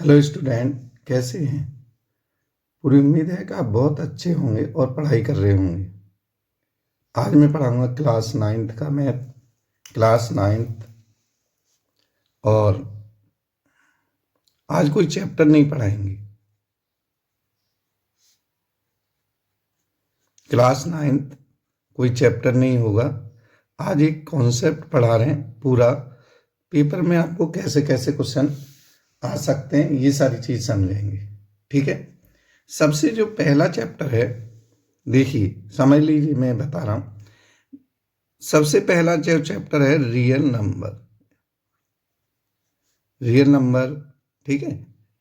Hello student, कैसे हैं? पूरी उम्मीद है कि आप बहुत अच्छे होंगे और पढ़ाई कर रहे होंगे। आज मैं पढ़ाऊंगा क्लास 9th का मैथ, क्लास 9th। और आज कोई चैप्टर नहीं पढ़ाएंगे। क्लास 9th कोई चैप्टर नहीं होगा। आज एक कॉन्सेप्ट पढ़ा रहे हैं पूरा। पेपर में आपको कैसे कैसे क्वेश्चन आ सकते हैं ये सारी चीज समझेंगे। ठीक है। सबसे जो पहला चैप्टर है, देखिए समझ लीजिए, मैं बता रहा हूं। सबसे पहला जो चैप्टर है रियल नंबर। रियल नंबर, ठीक है।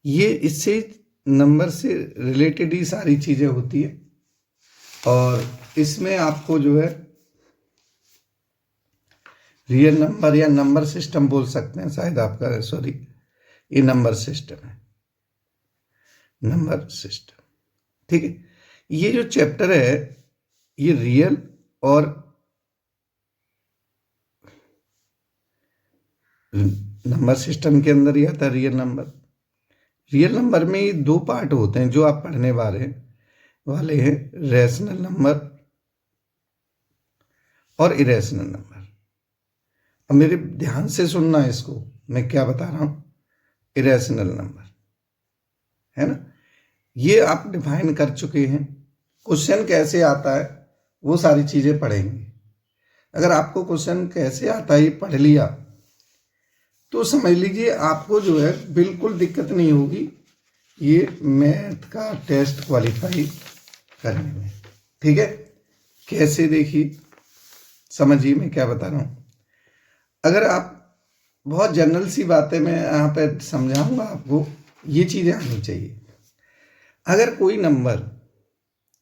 ये इससे नंबर से रिलेटेड ही सारी चीजें होती है। और इसमें आपको जो है रियल नंबर या नंबर सिस्टम बोल सकते हैं, शायद आपका, सॉरी, ये नंबर सिस्टम है, नंबर सिस्टम। ठीक है। ये जो चैप्टर है ये रियल और नंबर सिस्टम के अंदर ही आता है रियल नंबर। रियल नंबर में ये दो पार्ट होते हैं जो आप पढ़ने वाले हैं, रैशनल नंबर और इरेशनल नंबर। अब मेरे ध्यान से सुनना इसको, मैं क्या बता रहा हूं। इरेशनल नंबर है ना, ये आप डिफाइन कर चुके हैं। क्वेश्चन कैसे आता है वो सारी चीजें पढ़ेंगे। अगर आपको क्वेश्चन कैसे आता है ये पढ़ लिया तो समझ लीजिए आपको जो है बिल्कुल दिक्कत नहीं होगी ये मैथ का टेस्ट क्वालिफाई करने में। ठीक है। कैसे, देखिए समझिए मैं क्या बता रहा हूं। अगर आप, बहुत जनरल सी बातें मैं यहाँ पे समझाऊंगा आपको, ये चीजें आनी चाहिए। अगर कोई नंबर,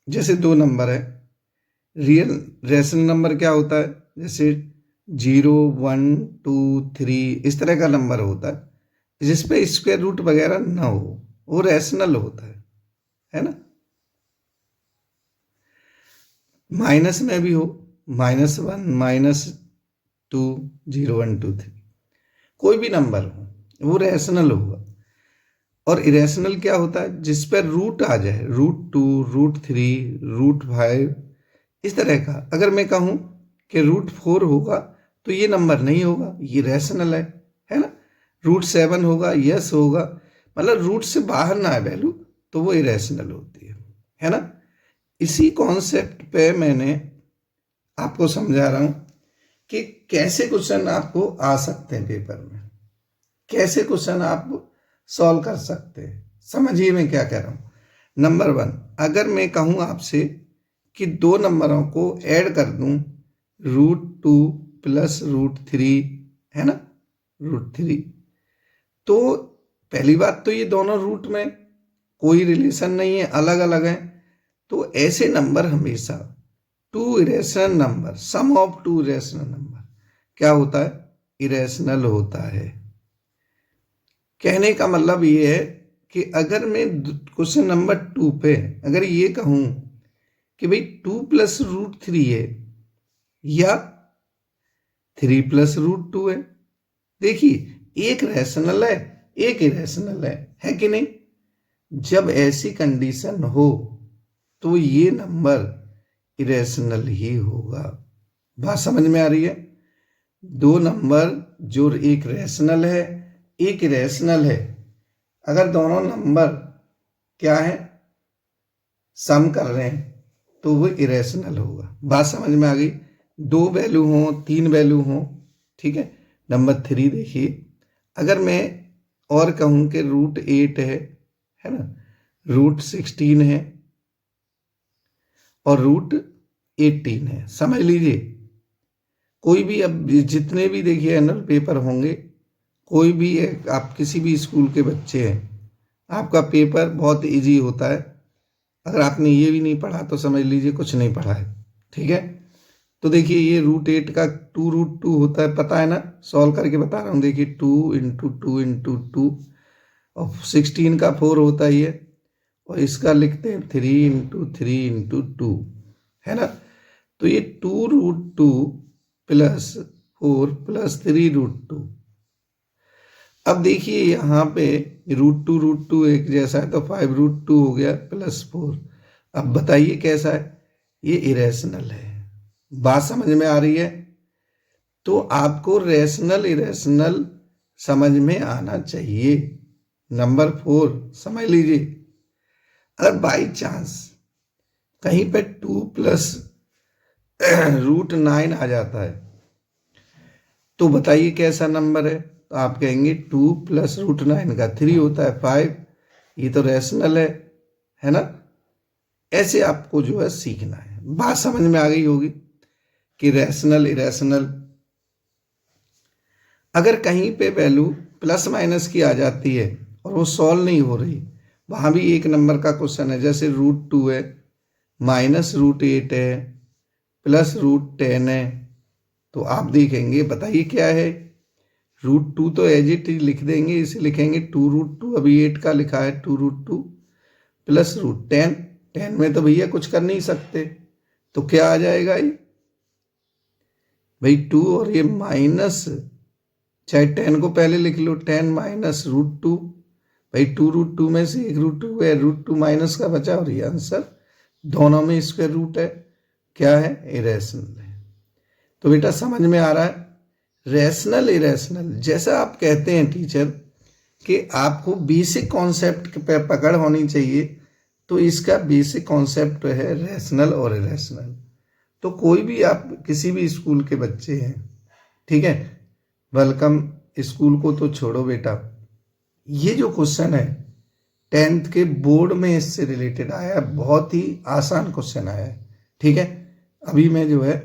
जैसे दो नंबर है, रियल रैशनल नंबर क्या होता है, जैसे 0 1 2 3 इस तरह का नंबर होता है जिसपे स्क्वायर रूट वगैरह ना हो, वो रैशनल होता है ना। माइनस में भी हो, -1 -2 0 1 2 3, कोई भी नंबर हो वो रैशनल होगा। और इरेशनल क्या होता है, जिस पर रूट आ जाए, √2 √3 √5 इस तरह का। अगर मैं कहूं कि √4 होगा तो ये नंबर नहीं होगा, ये रैशनल है ना। √7 होगा, यस होगा, मतलब रूट से बाहर ना आए वैल्यू तो वो इरेशनल होती है ना। इसी कॉन्सेप्ट पे मैंने आपको समझा रहा हूं कि कैसे क्वेश्चन आपको आ सकते हैं पेपर में, कैसे क्वेश्चन आप सॉल्व कर सकते हैं। समझिए मैं क्या कह रहा हूं। नंबर 1, अगर मैं कहूं आपसे कि दो नंबरों को ऐड कर दूं, √2 + √3 है ना, √3, तो पहली बात तो ये दोनों रूट में कोई रिलेशन नहीं है, अलग अलग है। तो ऐसे नंबर हमेशा two irrational number, sum of two irrational number क्या होता है, इरेशनल होता है। कहने का मतलब ये है कि अगर मैं क्वेश्चन नंबर 2 पे अगर ये कहूं कि भाई 2 + √3 है या 3 + √2 है, देखिए एक रैशनल है एक इरेशनल है कि नहीं। जब ऐसी कंडीशन हो तो ये नंबर इरेशनल ही होगा। बात समझ में आ रही है। दो नंबर जो एक रैशनल है एक इरेशनल है, अगर दोनों नंबर क्या है, सम कर रहे हैं तो वो इरेशनल होगा। बात समझ में आ गई। 2 वैल्यू हो, 3 वैल्यू हो, ठीक है। नंबर 3 देखिए, अगर मैं और कहूं कि √8 है ना, √16 है और √18 है, समझ लीजिए कोई भी, अब जितने भी देखिए एनुअल पेपर होंगे, कोई भी एक, आप किसी भी स्कूल के बच्चे हैं, आपका पेपर बहुत इजी होता है। अगर आपने ये भी नहीं पढ़ा तो समझ लीजिए कुछ नहीं पढ़ा है। ठीक है। तो देखिए ये √8 का 2√2 होता है, पता है ना, सॉल्व करके बता रहा हूँ। देखिए 2 × 2 × 2 और 16 का 4 होता ही है, और इसका लिखते हैं 3 × 3 × 2 है ना। तो ये 2√2 + 4 + 3√2। अब देखिए यहाँ पे रूट टू एक जैसा है तो 5√2 हो गया +4। अब बताइए कैसा है, ये इरेशनल है। बात समझ में आ रही है? तो आपको रेशनल इरेशनल समझ में आना चाहिए। नंबर 4 समझ लीजिए, अगर बाई चांस कहीं पे 2 प्लस √9 आ जाता है तो बताइए कैसा नंबर है। तो आप कहेंगे 2 प्लस √9 का 3 होता है 5, ये तो रेशनल है ना। ऐसे आपको जो है सीखना है। बात समझ में आ गई होगी कि रेशनल इरेशनल, अगर कहीं पे वैल्यू प्लस माइनस की आ जाती है और वो सॉल्व नहीं हो रही, वहां भी एक नंबर का क्वेश्चन है, जैसे √2 है, -√8 है, +√10 है, तो आप देखेंगे बताइए क्या है। √2 तो एज इट इज लिख देंगे, इसे लिखेंगे 2√2, अभी 8 का लिखा है 2√2 +√10, 10 में तो भैया कुछ कर नहीं सकते, तो क्या आ जाएगा ये भाई 2 और ये माइनस, चाहे 10 को पहले लिख लो, 10 माइनस √2, भाई 2√2 में से एक √2 है, √2 माइनस का बचा और ये आंसर, दोनों में स्क्वायर रूट है, क्या है, इरेशनल है। तो बेटा समझ में आ रहा है, रेशनल इरेशनल जैसा आप कहते हैं टीचर कि आपको बेसिक कॉन्सेप्ट पे पकड़ होनी चाहिए, तो इसका बेसिक कॉन्सेप्ट है रेशनल और इरेशनल। तो कोई भी आप किसी भी स्कूल के बच्चे हैं, ठीक है, वेलकम, स्कूल को तो छोड़ो बेटा, ये जो क्वेश्चन है 10th के बोर्ड में इससे रिलेटेड आया है, बहुत ही आसान क्वेश्चन आया है, ठीक है। अभी मैं जो है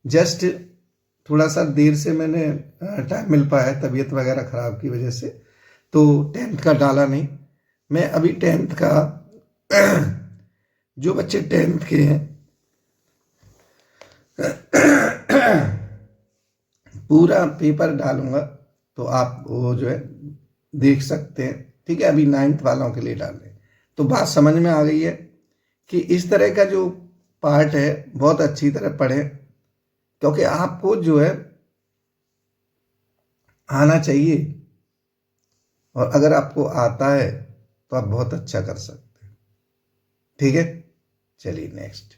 जस्ट थोड़ा सा देर से मैंने टाइम मिल पाया है, तबीयत वगैरह खराब की वजह से, तो 10th का डाला नहीं। मैं अभी 10th का जो बच्चे 10th के हैं पूरा पेपर डालूंगा, तो आप वो जो है देख सकते हैं, ठीक है। अभी 9th वालों के लिए डालें। तो बात समझ में आ गई है कि इस तरह का जो पार्ट है बहुत अच्छी तरह पढ़ें, क्योंकि आपको जो है आना चाहिए, और अगर आपको आता है तो आप बहुत अच्छा कर सकते हैं, ठीक है। चलिए नेक्स्ट,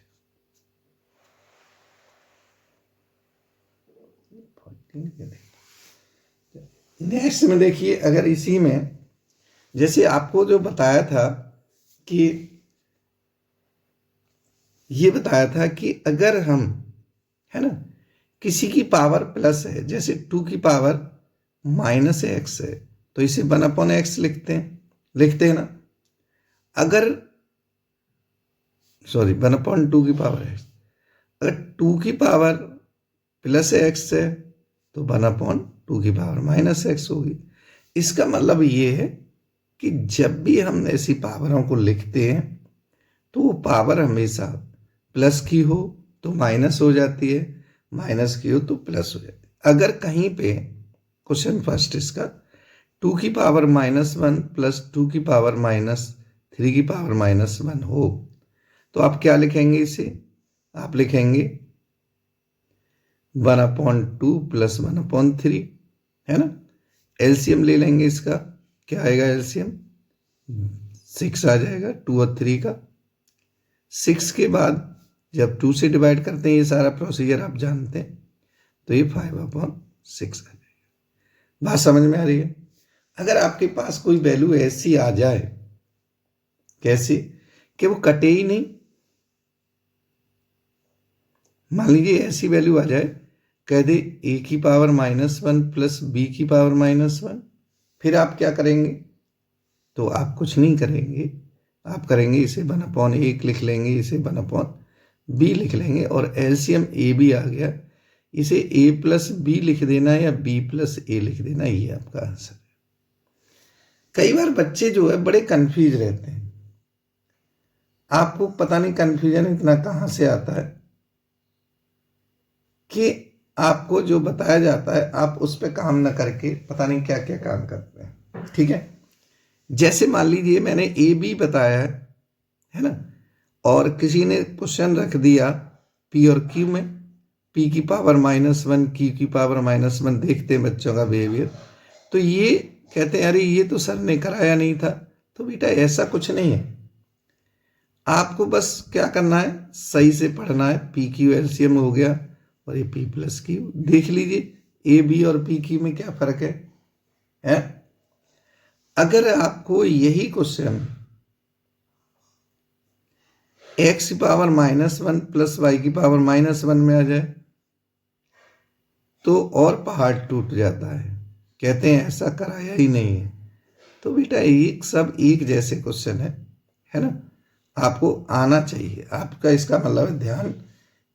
नेक्स्ट में देखिए, अगर इसी में जैसे आपको जो बताया था कि ये बताया था कि अगर हम, है ना, किसी की पावर प्लस है, जैसे 2 की पावर -x है, तो इसे 1/x लिखते हैं ना। अगर 1/2 की पावर x, अगर 2 की पावर +x है तो 1/2 की पावर -x होगी। इसका मतलब ये है कि जब भी हम ऐसी पावरों को लिखते हैं तो वो पावर हमेशा प्लस की हो तो माइनस हो जाती है, माइनस की हो तो प्लस हो जाती है। अगर कहीं पे क्वेश्चन फर्स्ट इसका 2 की पावर -1 प्लस 2 की पावर -3 की पावर -1 हो, तो आप क्या लिखेंगे इसे, आप लिखेंगे 1/2 + 1/3, है ना। एलसीएम ले लेंगे इसका, क्या आएगा एलसीएम, 6 आ जाएगा 2 और 3 का। 6 के बाद जब 2 से डिवाइड करते हैं, ये सारा प्रोसीजर आप जानते हैं, तो ये 5/6 आ जाएगा। बात समझ में आ रही है। अगर आपके पास कोई वैल्यू ऐसी आ जाए, कैसे कि वो कटे ही नहीं, मान लीजिए ऐसी वैल्यू आ जाए, कह दे a की पावर -1 प्लस b की पावर -1, फिर आप क्या करेंगे, तो आप कुछ नहीं करेंगे, आप करेंगे इसे 1/1 लिख लेंगे, इसे 1/b लिख लेंगे, और एलसीएम a भी आ गया, इसे a + b लिख देना या b + a लिख देना, ये आपका आंसर है। कई बार बच्चे जो है बड़े कंफ्यूज रहते हैं, आपको पता नहीं कंफ्यूजन इतना कहाँ से आता है कि आपको जो बताया जाता है आप उस पर काम न करके पता नहीं क्या क्या काम करते हैं, ठीक है। जैसे मान लीजिए मैंने ए बी बताया है ना, और किसी ने क्वेश्चन रख दिया पी और क्यू में, पी की पावर -1 क्यू की पावर -1, देखते हैं बच्चों का बिहेवियर। तो ये कहते हैं अरे ये तो सर ने कराया नहीं था। तो बेटा ऐसा कुछ नहीं है, आपको बस क्या करना है, सही से पढ़ना है। पी क्यू एलसीएम हो गया और ये पी प्लस क्यू, देख लीजिए ए बी और पी क्यू में क्या फर्क है? अगर आपको यही क्वेश्चन एक्स की पावर -1 प्लस वाई की पावर -1 में आ जाए तो और पहाड़ टूट जाता है। कहते हैं ऐसा कराया ही नहीं है। तो बेटा एक सब एक जैसे क्वेश्चन है ना, आपको आना चाहिए। आपका इसका मतलब ध्यान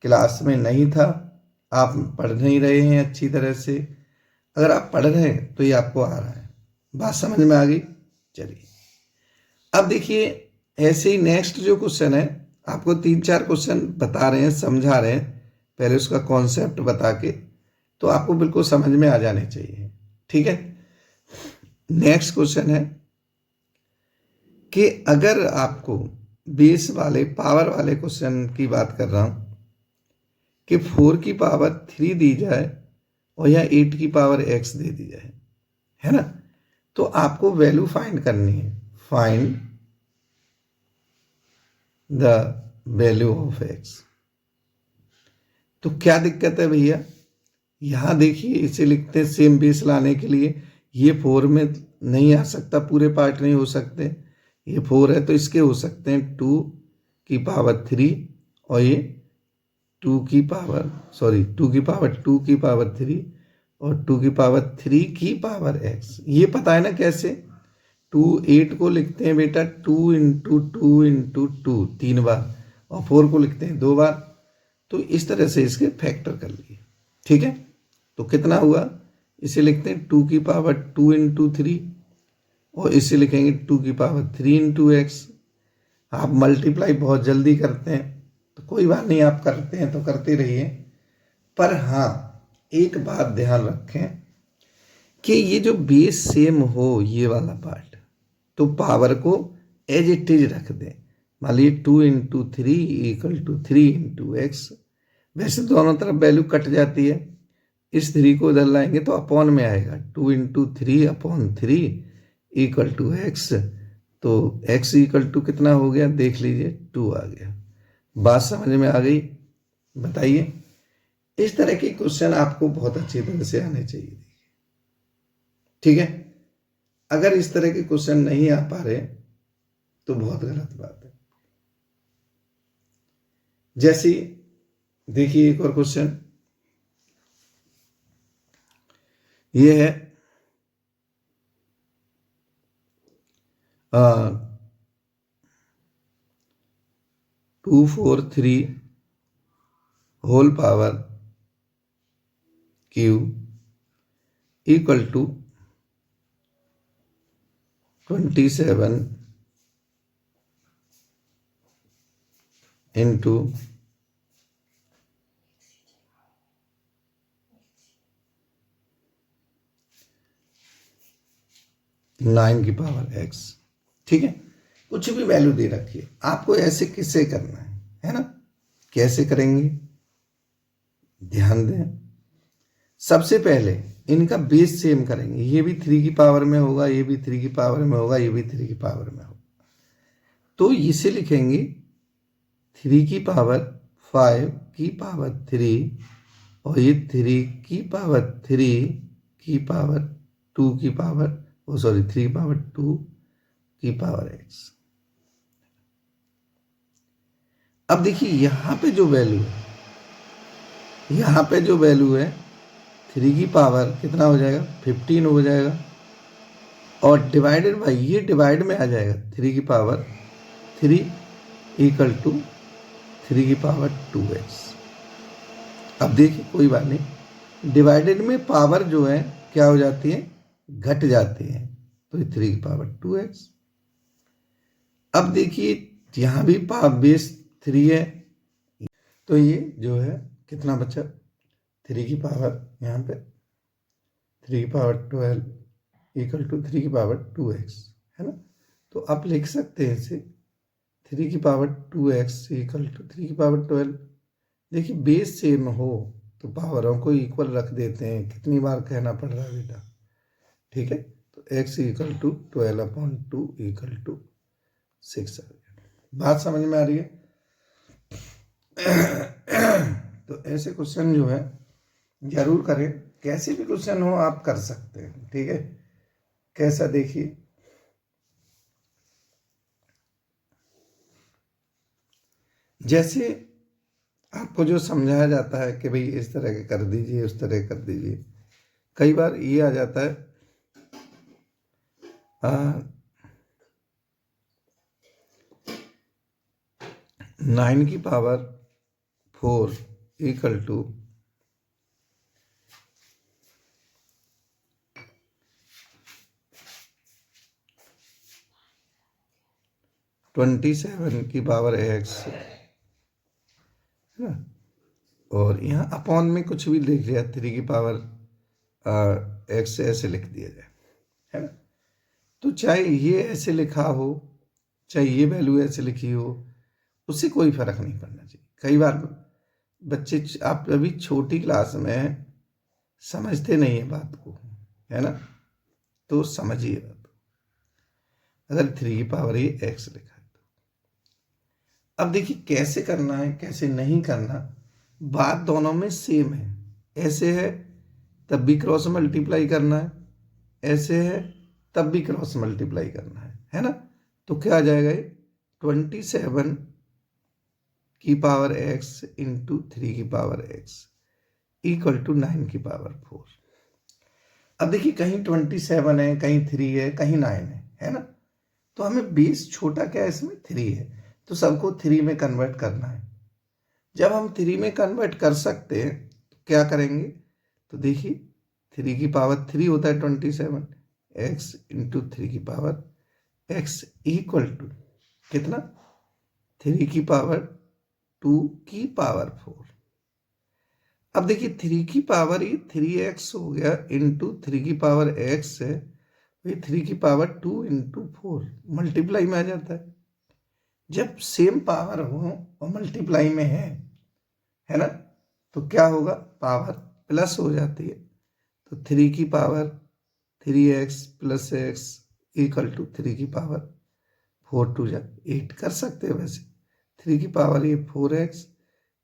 क्लास में नहीं था, आप पढ़ नहीं रहे हैं अच्छी तरह से। अगर आप पढ़ रहे हैं तो ये आपको आ रहा है। बात समझ में आ गई? चलिए अब देखिए, ऐसे ही नेक्स्ट जो क्वेश्चन है, आपको 3-4 क्वेश्चन बता रहे हैं, समझा रहे हैं, पहले उसका कॉन्सेप्ट बता के, तो आपको बिल्कुल समझ में आ जाने चाहिए। ठीक है, नेक्स्ट क्वेश्चन है कि अगर आपको बेस वाले पावर वाले क्वेश्चन की बात कर रहा हूं कि 4 की पावर 3 दी जाए और या 8 की पावर x दे दी जाए, है ना, तो आपको वैल्यू फाइंड करनी है। Find the value of x। तो क्या दिक्कत है भैया, यहां देखिए इसे लिखते हैं सेम बेस लाने के लिए। ये 4 में नहीं आ सकता, पूरे पार्ट नहीं हो सकते। ये 4 है तो इसके हो सकते हैं 2 की पावर 3 और ये 2 की पावर 2 की पावर 3 और 2 की पावर 3 की पावर x। ये पता है ना कैसे? 8 को लिखते हैं बेटा 2 इंटू 2 इंटू 2 3 बार, और 4 को लिखते हैं 2 बार। तो इस तरह से इसके फैक्टर कर लिए। ठीक है, तो कितना हुआ, इसे लिखते हैं 2 की पावर 2 इंटू 3 और इसे लिखेंगे 2 की पावर 3 इंटू एक्स। आप मल्टीप्लाई बहुत जल्दी करते हैं तो कोई बात नहीं, आप करते हैं तो करते रहिए, पर हाँ एक बात ध्यान रखें कि ये जो बेस सेम हो ये वाला पार्ट, तो पावर को एज इट इज रख दें। मान लीजिए 2 into 3 equal to 3 into X. वैसे दोनों तरफ वैल्यू कट जाती है, इस 3 को इधर लाएंगे तो अपॉन में आएगा, 2 into 3 upon 3 equal to X. तो x इक्वल टू कितना हो गया, देख लीजिए 2 आ गया। बात समझ में आ गई? बताइए, इस तरह के क्वेश्चन आपको बहुत अच्छी तरह से आने चाहिए। ठीक है, अगर इस तरह के क्वेश्चन नहीं आ पा रहे तो बहुत गलत बात है। जैसे देखिए एक और क्वेश्चन ये है 243 whole power Q equal to 27 into 9 की पावर x। ठीक है, कुछ भी वैल्यू दे रखी है, आपको ऐसे किससे करना है ना? कैसे करेंगे, ध्यान दें। सबसे पहले इनका बेस सेम करेंगे, ये भी 3 की पावर में होगा, ये भी 3 की पावर में होगा, ये भी 3 की पावर में होगा। तो इसे लिखेंगे 3 की पावर 5 की पावर 3 और ये 3 की पावर 3 की पावर 2 की पावर 3 की पावर 2 की पावर x। अब देखिए यहां पे जो वैल्यू है, यहां पे जो वैल्यू है 3 की पावर कितना हो जाएगा, 15 हो जाएगा, और डिवाइडेड बाई ये डिवाइड में आ जाएगा 3 की पावर 3 इक्वल टू 3 की पावर 2x। अब देखिए कोई बात नहीं, डिवाइडेड में पावर जो है क्या हो जाती है, घट जाती है, तो 3 की पावर 2x। अब देखिए यहां भी बेस 3 है, तो ये जो है कितना बचा, 3 की पावर यहाँ पे 3 की पावर 12 इक्वल टू 3 की पावर 2x, है ना। तो आप लिख सकते हैं इसे 3 की पावर 2x इक्वल टू 3 की पावर 12। देखिए बेस सेम हो तो पावरों को इक्वल रख देते हैं, कितनी बार कहना पड़ रहा है बेटा। ठीक है, तो तो x equal to 12/2 equal to 6 आ गया। बात समझ में आ रही है? तो ऐसे क्वेश्चन जो है जरूर करें, कैसे भी क्वेश्चन हो आप कर सकते हैं, ठीक है। कैसा देखिए, जैसे आपको जो समझाया जाता है कि भाई इस तरह के कर दीजिए, उस तरह कर दीजिए, कई बार ये आ जाता है 9 की पावर 4 इक्वल टू 27 की पावर x, है ना, और यहाँ अपॉन में कुछ भी लिख दिया, 3 की पावर x ऐसे लिख दिया जाए, है ना। तो चाहे ये ऐसे लिखा हो, चाहे ये वैल्यू ऐसे लिखी हो, उससे कोई फर्क नहीं पड़ना चाहिए। कई बार बच्चे, आप अभी छोटी क्लास में समझते नहीं है बात को, है ना, तो समझिए बात। अगर 3 की पावर ये x लिखा है तो अब देखिए कैसे करना है, कैसे नहीं करना। बात दोनों में सेम है, ऐसे है तब भी क्रॉस मल्टीप्लाई करना है, ऐसे है तब भी क्रॉस मल्टीप्लाई करना है ना। तो क्या आ जाएगा ये 27 की पावर x इंटू 3 की पावर x इक्वल टू 9 की पावर 4। अब देखिए कहीं 27 है, कहीं 3 है, कहीं 9 है ना। तो हमें बेस छोटा क्या है, इसमें 3 है, तो सबको 3 में कन्वर्ट करना है। जब हम 3 में कन्वर्ट कर सकते हैं तो क्या करेंगे, तो देखिए 3 की पावर 3 होता है 27, x इंटू 3 की पावर x इक्वल टू कितना, 3 की पावर 2 की पावर 4। अब देखिए 3 की पावर ये 3x हो गया इंटू 3 की पावर x है, ये 3 की पावर 2 इंटू 4 मल्टीप्लाई में आ जाता है। जब सेम पावर हो और मल्टीप्लाई में है ना, तो क्या होगा, पावर प्लस हो जाती है। तो 3 की power 3x plus x equal to 3 की पावर 4 टू 8 कर सकते हैं। वैसे 3 की पावर ये 4x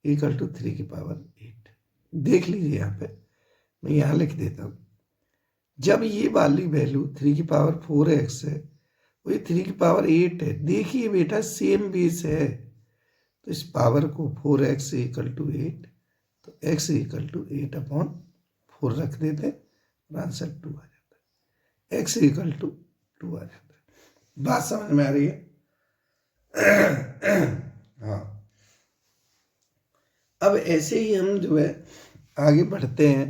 इक्वल टू 3 की पावर 8 देख लीजिए। यहाँ पे मैं यहाँ लिख देता हूँ, जब ये वाली वैल्यू 3 की पावर 4x है, वही 3 की पावर 8 है। देखिए बेटा सेम बेस है, तो इस पावर को 4x इक्वल टू 8, तो x इक्वल टू 8/4 रख देते हैं और आंसर 2 आ जाता है। x इक्वल टू 2 आ जाता है। बात समझ में आ रही है? हाँ, अब ऐसे ही हम जो है आगे बढ़ते हैं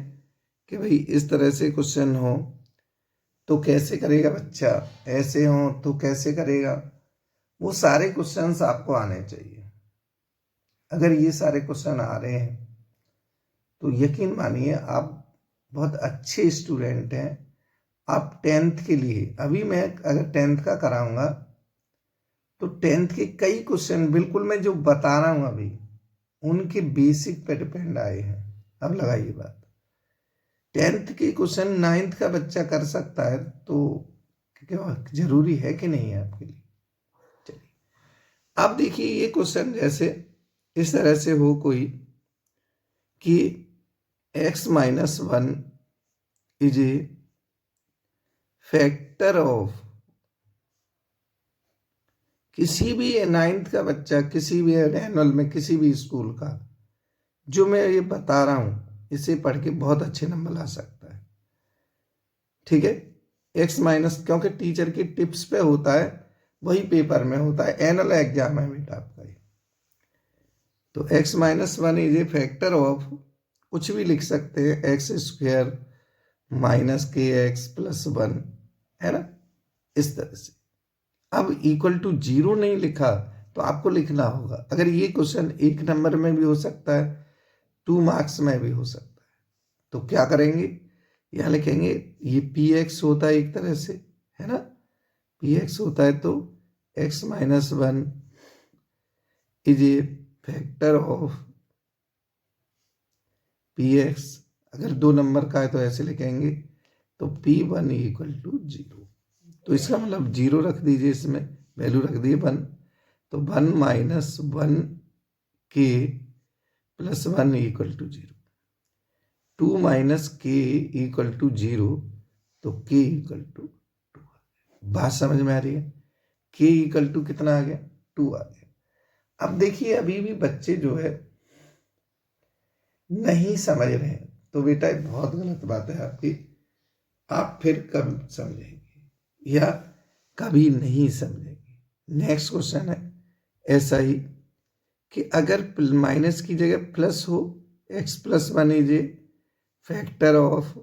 कि भाई इस तरह से क्वेश्चन हो तो कैसे करेगा बच्चा, ऐसे हो तो कैसे करेगा। वो सारे क्वेश्चंस आपको आने चाहिए। अगर ये सारे क्वेश्चन आ रहे हैं तो यकीन मानिए आप बहुत अच्छे स्टूडेंट हैं। आप 10th के लिए, अभी मैं अगर 10th का कराऊंगा तो 10th के कई क्वेश्चन बिल्कुल मैं जो बता रहा हूं अभी उनके बेसिक पे डिपेंड आए हैं। अब लगाइए बात, 10th के क्वेश्चन 9th का बच्चा कर सकता है, तो क्या जरूरी है कि नहीं है आपके लिए? चलिए अब देखिए ये क्वेश्चन जैसे इस तरह से हो कोई कि x-1 is a factor of, किसी भी 9th का बच्चा किसी भी एनुअल में किसी भी स्कूल का, जो मैं ये बता रहा हूं इसे पढ़ के बहुत अच्छे नंबर ला सकता है, ठीक है। x-, क्योंकि टीचर की टिप्स पे होता है, वही पेपर में होता है, एनुअल एग्जाम है बेटा आपका ये। तो x-1 is a factor of, कुछ भी लिख सकते हैं, x² माइनस kx प्लस 1, है ना, इस तरह से। अब इक्वल टू 0 नहीं लिखा तो आपको लिखना होगा। अगर ये क्वेश्चन 1 नंबर में भी हो सकता है, 2 मार्क्स में भी हो सकता है, तो क्या करेंगे, यहाँ लिखेंगे ये px होता है एक तरह से, है ना, px होता है, तो x-1 is a factor of px। अगर 2 नंबर का है तो ऐसे लिखेंगे, तो p1 इक्वल टू 0। तो इसका मतलब 0 रख दीजिए, इसमें वैल्यू रख दिए 1, तो 1 माइनस 1 के प्लस 1 इक्वल टू 0, 2 माइनस के इक्वल टू 0, तो के इक्वल टू 2। बात समझ में आ रही है? के इक्वल टू कितना आ गया? 2 आ गया। अब देखिए अभी भी बच्चे जो है नहीं समझ रहे हैं, तो बेटा बहुत गलत बात है आपकी। आप फिर कब समझेंगे या कभी नहीं समझेंगे। नेक्स्ट क्वेश्चन है ऐसा ही कि अगर माइनस की जगह प्लस हो, x plus 1 is a factor of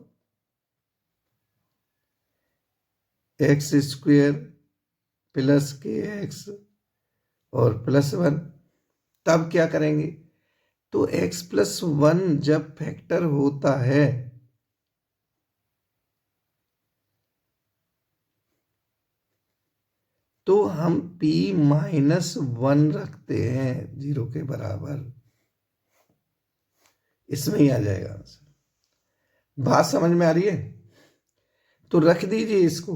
x square plus के एक्स और प्लस 1, तब क्या करेंगे? तो x प्लस 1 जब फैक्टर होता है तो हम p माइनस 1 रखते हैं 0 के बराबर। इसमें ही आ जाएगा आंसर। बात समझ में आ रही है? तो रख दीजिए इसको,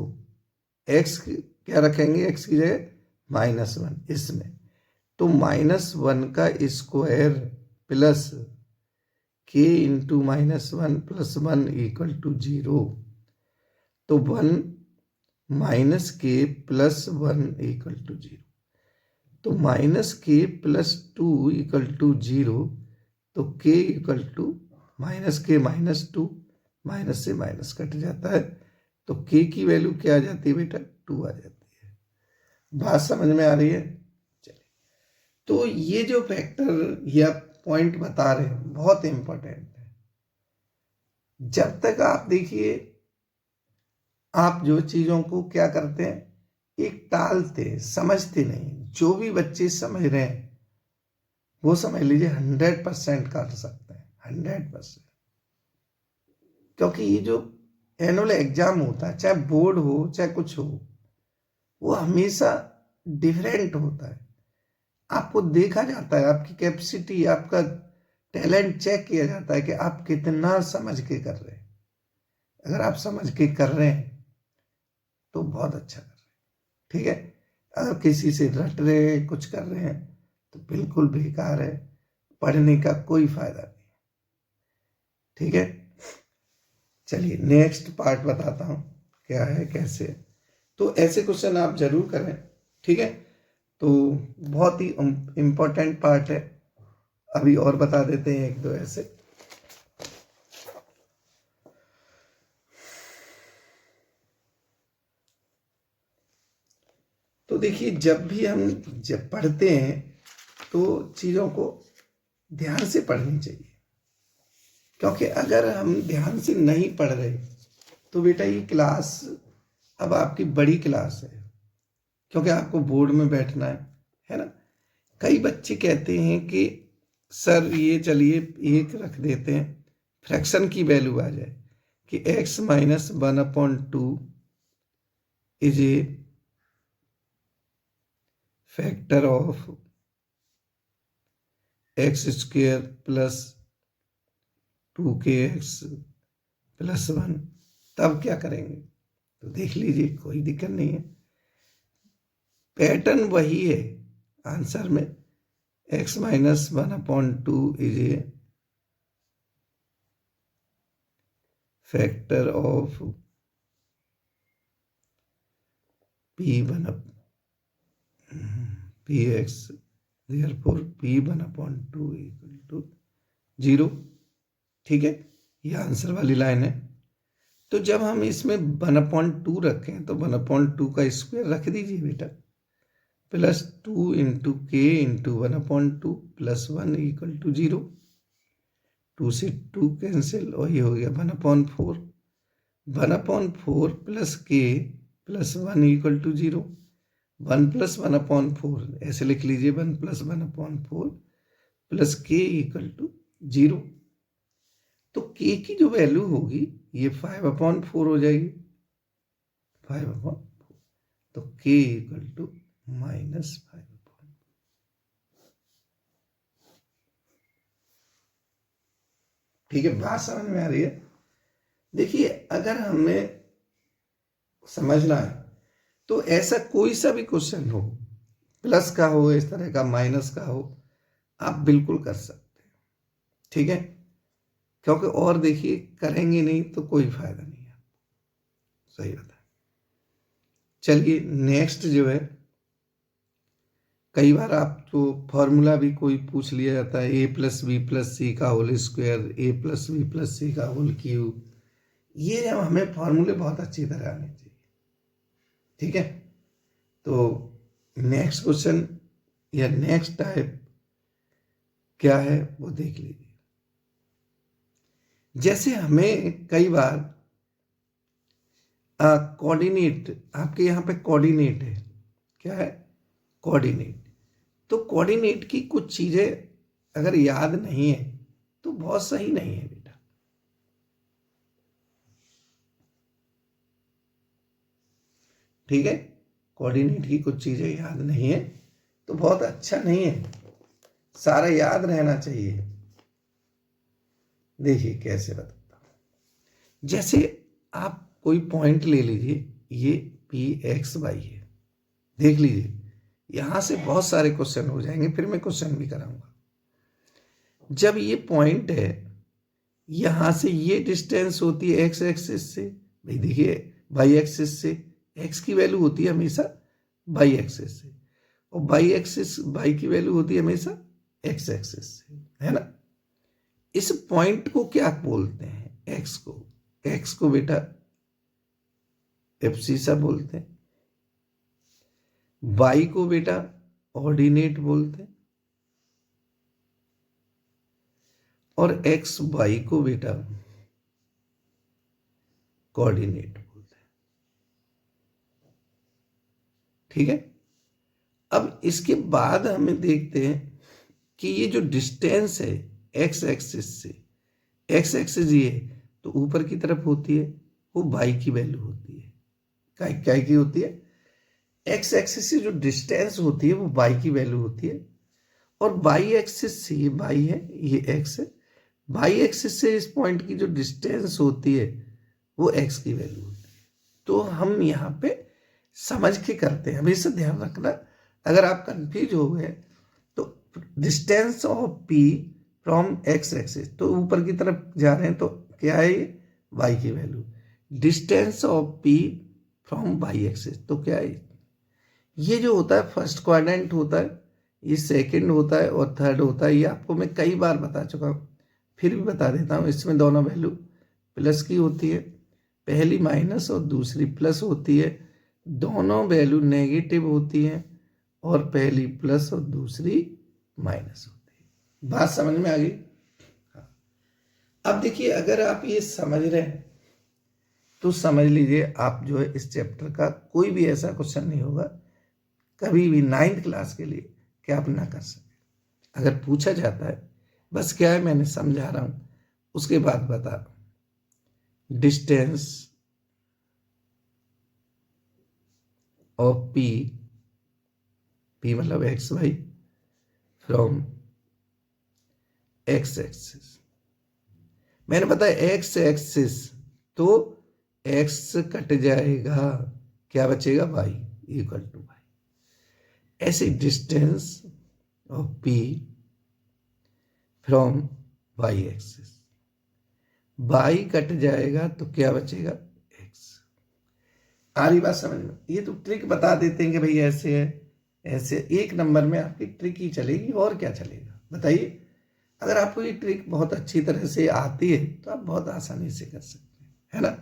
x क्या रखेंगे? x की जगह माइनस 1 इसमें, तो माइनस 1 का square plus k into minus 1 plus 1 equal to 0, तो 1 माइनस के प्लस 1 इक्वल टू 0, तो माइनस के प्लस 2 इक्वल टू 0, तो k इक्वल टू माइनस के माइनस 2, माइनस से माइनस कट जाता है, तो k की वैल्यू क्या आ जाती है बेटा? 2 आ जाती है। बात समझ में आ रही है? चलिए, तो ये जो फैक्टर या पॉइंट बता रहे हैं बहुत इंपॉर्टेंट है। जब तक आप देखिए आप जो चीजों को क्या करते हैं, एक टालते, समझते नहीं। जो भी बच्चे समझ रहे हैं वो समझ लीजिए 100% कर सकते हैं, 100%। क्योंकि ये जो एनुअल एग्जाम होता है, चाहे बोर्ड हो चाहे कुछ हो, वो हमेशा डिफरेंट होता है। आपको देखा जाता है, आपकी कैपेसिटी, आपका टैलेंट चेक किया जाता है कि आप कितना समझ के कर रहे हैं। अगर आप समझ के कर रहे हैं तो बहुत अच्छा कर रहे हैं, ठीक है। अगर किसी से रट रहे हैं, कुछ कर रहे हैं, तो बिल्कुल बेकार है, पढ़ने का कोई फायदा नहीं, ठीक है। चलिए नेक्स्ट पार्ट बताता हूं क्या है कैसे। तो ऐसे क्वेश्चन आप जरूर करें, ठीक है। तो बहुत ही इंपॉर्टेंट पार्ट है। अभी और बता देते हैं एक दो ऐसे। तो देखिए जब भी हम पढ़ते हैं तो चीज़ों को ध्यान से पढ़नी चाहिए, क्योंकि अगर हम ध्यान से नहीं पढ़ रहे तो बेटा ये क्लास अब आपकी बड़ी क्लास है, क्योंकि आपको बोर्ड में बैठना है ना। कई बच्चे कहते हैं कि सर ये चलिए एक रख देते हैं, फ्रैक्शन की वैल्यू आ जाए कि x minus 1/2 is a factor of x square plus 2kx plus 1, तब क्या करेंगे? तो देख लीजिए, कोई दिक्कत नहीं है, पैटर्न वही है आंसर में। x minus 1/2 is a factor of px, therefore p1/2 equal to 0, ठीक है। ये आंसर वाली लाइन है। तो जब हम इसमें 1/2 रखें तो 1/2 का स्क्वायर रख दीजिए बेटा, प्लस 2 इंटू के इंटू 1/2 प्लस 1 इक्वल टू 0, 2 से 2 कैंसिल और ये हो गया 1/4, 1/4 प्लस के प्लस 1 इक्वल टू 0, 1 प्लस 1/4 ऐसे लिख लीजिए, 1 प्लस 1/4 प्लस के इक्वल टू 0। तो के की जो वैल्यू होगी ये 5/4 हो जाएगी, 5/4, तो के इक्वल टू -5/4। ठीक है, बात समझ में आ रही है? देखिए अगर हमें समझना है तो ऐसा कोई सा भी क्वेश्चन हो, प्लस का हो, इस तरह का माइनस का हो, आप बिल्कुल कर सकते हैं, ठीक है। क्योंकि और देखिए करेंगे नहीं तो कोई फायदा नहीं है, सही बता। चलिए नेक्स्ट जो है, कई बार आपको फॉर्मूला भी कोई पूछ लिया जाता है, ए प्लस बी प्लस सी का होल स्क्वायर, ए प्लस बी प्लस सी का होल क्यूब। ये हमें फॉर्मूले बहुत अच्छी तरह आने चाहिए, ठीक है। तो नेक्स्ट क्वेश्चन या नेक्स्ट टाइप क्या है वो देख लीजिए। जैसे हमें कई बार कोऑर्डिनेट, आपके यहाँ पे कोऑर्डिनेट है, क्या है, कोऑर्डिनेट। तो कोऑर्डिनेट की कुछ चीजें अगर याद नहीं है तो बहुत सही नहीं है बेटा, ठीक है। कोऑर्डिनेट की कुछ चीजें याद नहीं है तो बहुत अच्छा नहीं है, सारा याद रहना चाहिए। देखिए कैसे बताता हूं। जैसे आप कोई पॉइंट ले लीजिए, ये पी एक्स वाई है, देख लीजिए। यहां से बहुत सारे क्वेश्चन हो जाएंगे, फिर मैं क्वेश्चन भी कराऊंगा। जब ये पॉइंट है, यहां से ये डिस्टेंस होती है एक्स एक्सिस से, भाई देखिए वाई एक्सिस से, एक्स की वैल्यू होती है हमेशा वाई एक्सिस से, और वाई एक्सिस, वाई की वैल्यू होती है हमेशा एक्स एक्सिस से, है ना। इस पॉइंट को क्या बोलते हैं, एक्स को बेटा एब्सिसा बोलते हैं, वाई को बेटा ऑर्डिनेट बोलते हैं, और एक्स वाई को बेटा कोऑर्डिनेट बोलते हैं, ठीक है। अब इसके बाद हमें देखते हैं कि ये जो डिस्टेंस है एक्स एक्सिस से, एक्स एक्सिस ये तो ऊपर की तरफ होती है, वो वाई की वैल्यू होती है, क्या की होती है, एक्स एक्सिस से जो डिस्टेंस होती है वो वाई की वैल्यू होती है, और वाई एक्सिस से, ये वाई है ये एक्स है, वाई एक्सिस से इस पॉइंट की जो डिस्टेंस होती है वो एक्स की वैल्यू होती है। तो हम यहाँ पे समझ के करते हैं, हमेशा ध्यान रखना, अगर आप कंफ्यूज हो गए तो distance of P from X axis, तो ऊपर की तरफ जा रहे हैं तो क्या है ये, वाई की value. Distance of P from Y axis तो क्या है, ये जो होता है फर्स्ट क्वाड्रेंट होता है, ये सेकंड होता है और थर्ड होता है। ये आपको मैं कई बार बता चुका हूँ, फिर भी बता देता हूँ। इसमें दोनों वैल्यू प्लस की होती है, पहली माइनस और दूसरी प्लस होती है, दोनों वैल्यू नेगेटिव होती हैं, और पहली प्लस और दूसरी माइनस होती है। बात समझ में आ गई। हाँ। अब देखिए अगर आप ये समझ रहे हैं तो समझ लीजिए आप जो है इस चैप्टर का कोई भी ऐसा क्वेश्चन नहीं होगा कभी भी 9th क्लास के लिए कि आप ना कर सके। अगर पूछा जाता है, बस क्या है मैंने समझा रहा हूं, उसके बाद बता, डिस्टेंस ऑफ पी, पी मतलब X Y, from X axis, मैंने बताया एक्स एक्सिस, तो एक्स कट जाएगा, क्या बचेगा, वाई इक्वल टू वाई। ऐसे distance of P from Y axis, Y cut जाएगा तो क्या बचेगा, एक्स। आ रही बात समझ में। ये तो ट्रिक बता देते हैं कि भाई ऐसे है ऐसे, एक नंबर में आपकी ट्रिक ही चलेगी और क्या चलेगा बताइए। अगर आपको ये ट्रिक बहुत अच्छी तरह से आती है तो आप बहुत आसानी से कर सकते हैं, है ना।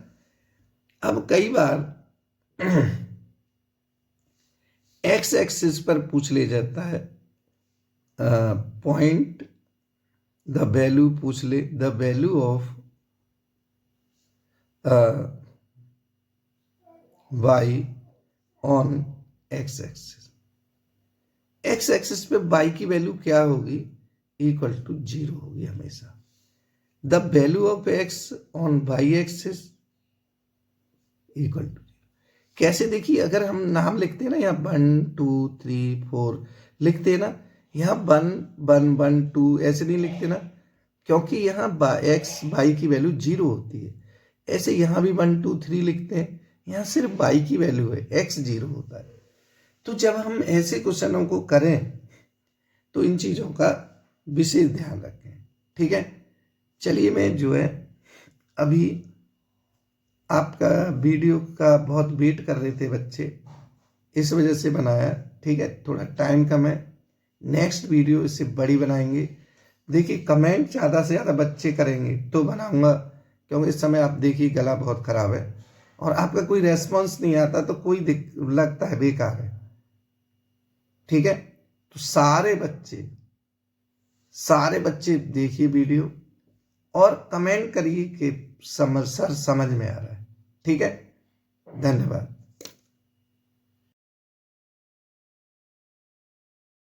अब कई बार एक्स एक्सिस पर पूछ ले जाता है पॉइंट, द वैल्यू पूछ ले, the value of Y on X axis. X axis पे वाई की वैल्यू क्या होगी, इक्वल टू 0 होगी हमेशा। The value of X on Y axis equal to, कैसे देखिए, अगर हम नाम लिखते हैं ना, यहाँ 1 2 3 4 लिखते हैं ना, यहाँ 1 1 1 2 ऐसे नहीं लिखते ना, क्योंकि यहाँ एक्स वाई की वैल्यू 0 होती है। ऐसे यहाँ भी 1 2 3 लिखते हैं, यहाँ सिर्फ y की वैल्यू है, x 0 होता है। तो जब हम ऐसे क्वेश्चनों को करें तो इन चीज़ों का विशेष ध्यान रखें, ठीक है। चलिए मैं जो है अभी आपका वीडियो का बहुत वेट कर रहे थे बच्चे, इस वजह से बनाया, ठीक है। थोड़ा टाइम कम है, नेक्स्ट वीडियो इससे बड़ी बनाएंगे। देखिए कमेंट ज़्यादा से ज़्यादा बच्चे करेंगे तो बनाऊंगा, क्योंकि इस समय आप देखिए गला बहुत ख़राब है और आपका कोई रेस्पॉन्स नहीं आता तो कोई लगता है बेकार है, ठीक है। तो सारे बच्चे देखिए वीडियो और कमेंट करिए कि समझ में आ रहा है, ठीक है। धन्यवाद।